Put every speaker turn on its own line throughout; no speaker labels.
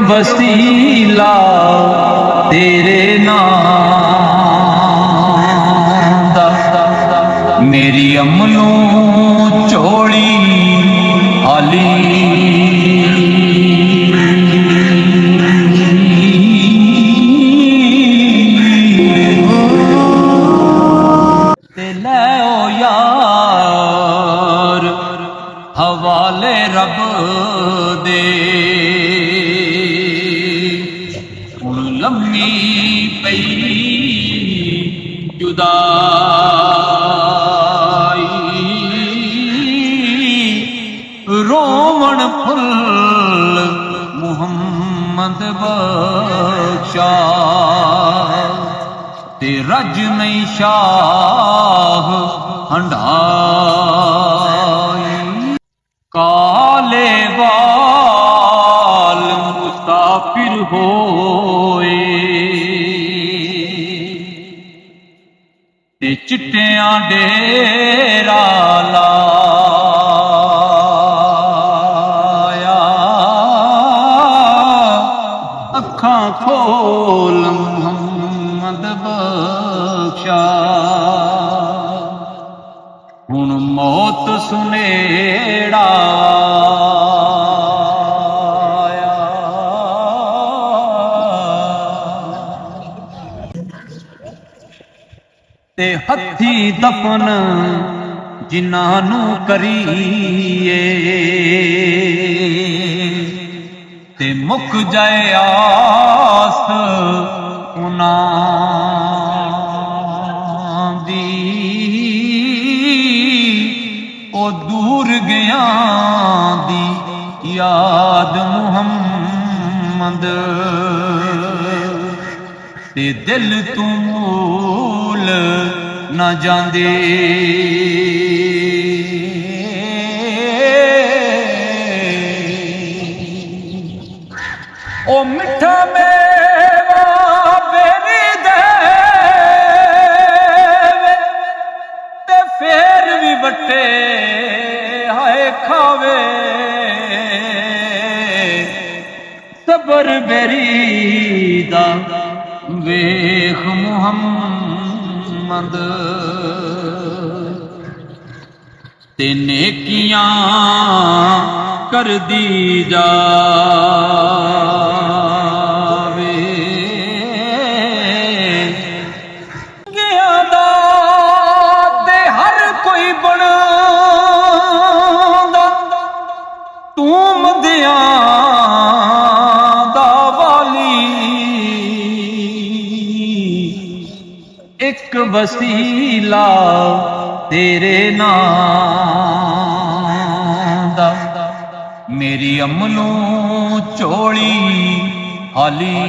वसीला तेरे नाम दा, मेरी अमलों चोली आली ते लै ओ यार हवाले रब दे लम्मी पई जुदाई रोवण फुल मुहम्मद बख्शा ते रज नहीं शाह हंडाई काले वाल मुसाफिर होए ते चिट्टियां डेरा लाया अखां खोल मुहम्मद बख्शा हुण मौत सुनेड़ा ते हथी दफन जिन्हां नू करीए ते मुक जाए आस उन्हां दी ओ दूर गया दी याद मुहम्मद ते दिल तू मूल न जांदे ओ मिठा मेवा बेरी दे ते फेर भी बट्टे हाय खावे सबर बेरी दा वेख मुहम्मद ते नेकियां कर दी जावे गया दा ते हर कोई बनदा तू मदिया एक वसीला तेरे नाम दा मेरी अमलों चोली आली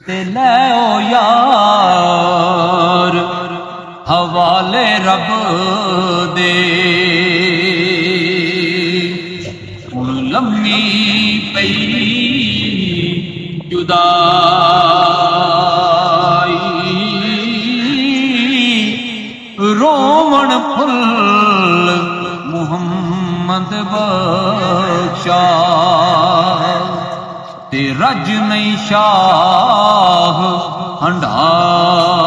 ते लै ओ यार हवाले रब दे लम्मी पई जुदाई रोवण फुल मुहम्मद बख्शा ते रज नहीं शाह हंडाई।